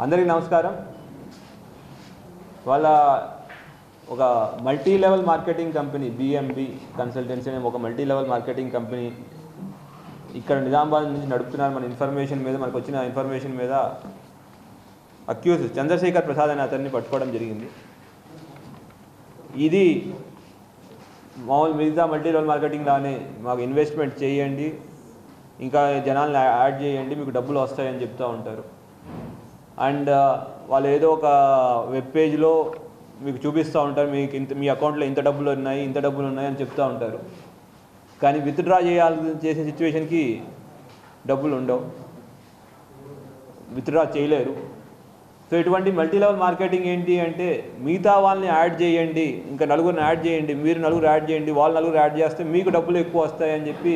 అందరికీ నమస్కారం. వాళ్ళ ఒక multi level marketing company BMB consultancy అనే ఒక మల్టీ లెవెల్ మార్కెటింగ్ కంపెనీ ఇక్కడ నిజామాబాద్ నుంచి నడుపుతున్నారు. మన ఇన్ఫర్మేషన్ మీద మనకు వచ్చిన ఇన్ఫర్మేషన్ మీద అక్యూజ్ చంద్రశేఖర్ ప్రసాద్ అనే అతన్ని పట్టుకోవడం జరిగింది. ఇది మామూలు మిగతా మల్టీ లెవెల్ మార్కెటింగ్ లానే మాకు ఇన్వెస్ట్మెంట్ చేయండి, ఇంకా జనాలను యాడ్ చేయండి, మీకు డబ్బులు వస్తాయని చెప్తూ ఉంటారు. అండ్ వాళ్ళు ఏదో ఒక వెబ్ పేజ్లో మీకు చూపిస్తూ ఉంటారు, మీకు మీ అకౌంట్లో ఇంత డబ్బులు ఉన్నాయి అని చెప్తూ ఉంటారు. కానీ విత్డ్రా చేసే సిచ్యువేషన్కి డబ్బులు ఉండవు, విత్డ్రా చేయలేరు. సో ఇటువంటి మల్టీ లెవెల్ మార్కెటింగ్ ఏంటి అంటే మిగతా వాళ్ళని యాడ్ చేయండి, ఇంకా నలుగురిని యాడ్ చేయండి, మీరు నలుగురు యాడ్ చేయండి, వాళ్ళు నలుగురు యాడ్ చేస్తే మీకు డబ్బులు ఎక్కువ వస్తాయని చెప్పి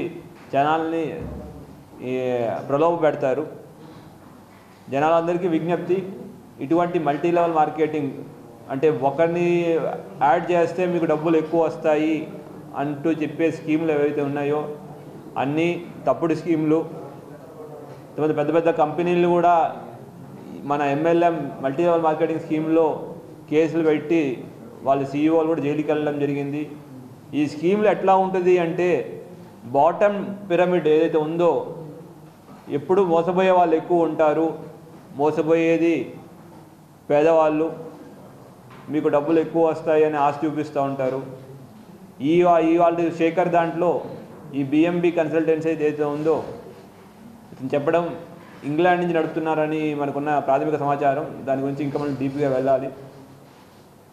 జనాల్ని ప్రలోభ పెడతారు. జనాలందరికీ విజ్ఞప్తి, ఇటువంటి మల్టీ లెవెల్ మార్కెటింగ్ అంటే ఒకరిని యాడ్ చేస్తే మీకు డబ్బులు ఎక్కువ వస్తాయి అంటూ చెప్పే స్కీములు ఏవైతే ఉన్నాయో అన్నీ తప్పుడు స్కీములు. పెద్ద పెద్ద కంపెనీలు కూడా మన ఎంఎల్ఎం మల్టీ లెవెల్ మార్కెటింగ్ స్కీమ్లో కేసులు పెట్టి వాళ్ళ సీఈఓలు కూడా జైలుకి వెళ్ళడం జరిగింది. ఈ స్కీమ్లు ఎట్లా ఉంటుంది అంటే బాటమ్ పిరమిడ్ ఏదైతే ఉందో ఎప్పుడు మోసపోయే వాళ్ళు ఎక్కువ ఉంటారు, మోసపోయేది పేదవాళ్ళు, మీకు డబ్బులు ఎక్కువ వస్తాయని ఆశ చూపిస్తూ ఉంటారు. వాళ్ళ శేఖర్ దాంట్లో ఈ బిఎంబి కన్సల్టెన్సీ ఏదైతే ఉందో చెప్పడం ఇంగ్లాండ్ నుంచి నడుపుతున్నారని మనకున్న ప్రాథమిక సమాచారం. దాని గురించి ఇంకా మనం డీప్గా వెళ్ళాలి.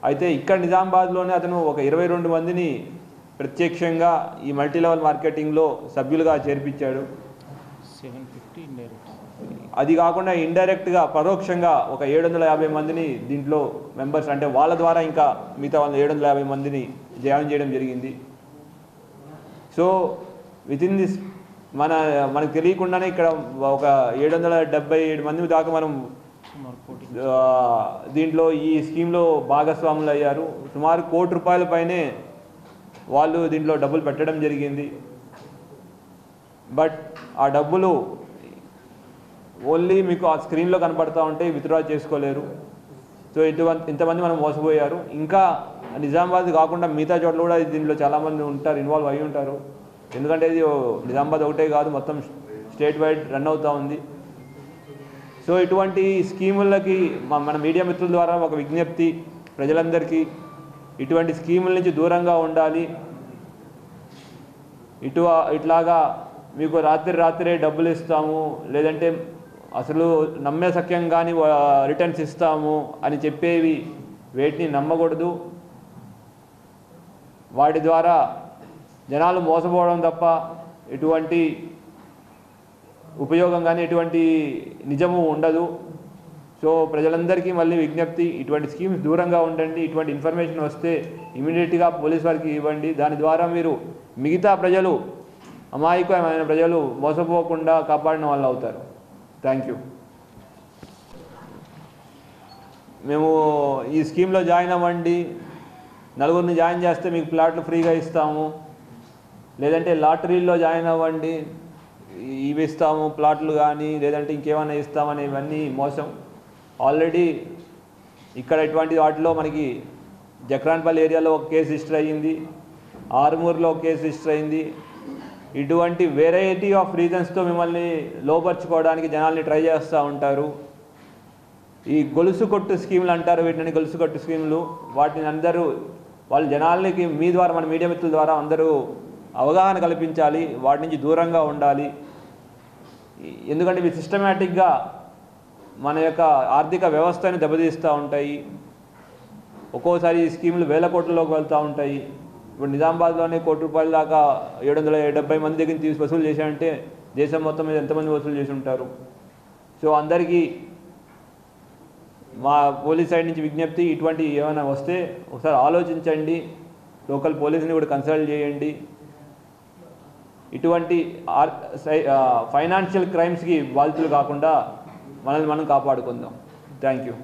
అయితే ఇక్కడ నిజామాబాద్లోనే అతను ఒక 22 మందిని ప్రత్యక్షంగా ఈ మల్టీ లెవెల్ మార్కెటింగ్లో సభ్యులుగా చేర్పించాడు. 750 అది కాకుండా ఇండైరెక్ట్గా పరోక్షంగా ఒక 750 మందిని దీంట్లో మెంబర్స్ అంటే వాళ్ళ ద్వారా ఇంకా మిగతా వాళ్ళ 750 మందిని జాయిన్ చేయడం జరిగింది. సో వితిన్ దిస్ మనకు తెలియకుండానే ఇక్కడ ఒక 777 మంది దాకా మనం దీంట్లో ఈ స్కీమ్లో భాగస్వాములు అయ్యారు. సుమారు ₹1,00,00,000 పైనే వాళ్ళు దీంట్లో డబ్బులు పెట్టడం జరిగింది. బట్ ఆ డబ్బులు ఓన్లీ మీకు ఆ స్క్రీన్లో కనపడతా ఉంటే విత్డ్రా చేసుకోలేరు. సో ఇంతమంది మనం మోసపోయారు. ఇంకా నిజామాబాద్ కాకుండా మిగతా చోట్ల కూడా దీంట్లో చాలామంది ఉంటారు, ఇన్వాల్వ్ అయ్యి ఉంటారు. ఎందుకంటే ఇది నిజామాబాద్ ఒకటే కాదు, మొత్తం స్టేట్ వైడ్ రన్ అవుతూ ఉంది. సో ఇటువంటి స్కీములకి మన మీడియా మిత్రుల ద్వారా ఒక విజ్ఞప్తి, ప్రజలందరికీ ఇటువంటి స్కీముల నుంచి దూరంగా ఉండాలి. ఇట్లాగా మీకు రాత్రే డబ్బులు ఇస్తాము, లేదంటే అసలు నమ్మే సఖ్యం కానీ రిటర్న్స్ ఇస్తాము అని చెప్పేవి వేటిని నమ్మకూడదు. వాటి ద్వారా జనాలు మోసపోవడం తప్ప ఎటువంటి ఉపయోగం కానీ ఎటువంటి నిజము ఉండదు. సో ప్రజలందరికీ మళ్ళీ విజ్ఞప్తి, ఇటువంటి స్కీమ్స్ దూరంగా ఉండండి. ఇటువంటి ఇన్ఫర్మేషన్ వస్తే ఇమీడియట్గా పోలీస్ వారికి ఇవ్వండి. దాని ద్వారా మీరు మిగతా ప్రజలు, అమాయకమైన ప్రజలు మోసపోకుండా కాపాడిన వాళ్ళు అవుతారు. Thank you. మేము ఈ స్కీమ్లో జాయిన్ అవ్వండి, నలుగురిని జాయిన్ చేస్తే మీకు ప్లాట్లు ఫ్రీగా ఇస్తాము, లేదంటే లాటరీల్లో జాయిన్ అవ్వండి, ఇవి ఇస్తాము ప్లాట్లు కానీ, లేదంటే ఇంకేమైనా ఇస్తామని ఇవన్నీ మోసం. ఆల్రెడీ ఇక్కడ ఇటువంటి వాటిలో మనకి జక్రాన్పల్లి ఏరియాలో ఒక కేసు రిజిస్టర్ అయ్యింది, ఆర్మూర్లో ఒక కేసు రిజిస్టర్ అయింది. ఇటువంటి వెరైటీ ఆఫ్ రీజన్స్తో మిమ్మల్ని లోపరుచుకోవడానికి జనాల్ని ట్రై చేస్తూ ఉంటారు. ఈ గొలుసు కొట్టు స్కీములు అంటారు వీటిని, గొలుసు కొట్టు స్కీములు. వాటిని అందరూ వాళ్ళ జనాలకి మీ ద్వారా, మన మీడియా మిత్రుల ద్వారా అందరూ అవగాహన కల్పించాలి, వాటి నుంచి దూరంగా ఉండాలి. ఎందుకంటే ఇవి సిస్టమేటిక్గా మన యొక్క ఆర్థిక వ్యవస్థని దెబ్బతీస్తూ ఉంటాయి. ఒక్కోసారి ఈ స్కీములు వేల కోట్లలోకి వెళ్తూ ఉంటాయి. ఇప్పుడు నిజామాబాద్లోనే ₹1,00,00,000 దాకా 770 మంది దగ్గర తీసి వసూలు చేశారంటే దేశం మొత్తం మీద ఎంతమంది వసూలు చేసి ఉంటారు. సో అందరికీ మా పోలీస్ సైడ్ నుంచి విజ్ఞప్తి, ఇటువంటి ఏమైనా వస్తే ఒకసారి ఆలోచించండి, లోకల్ పోలీసుని కూడా కన్సల్ట్ చేయండి. ఇటువంటి ఫైనాన్షియల్ క్రైమ్స్కి బాధితులు కాకుండా మనల్ని మనం కాపాడుకుందాం. Thank you.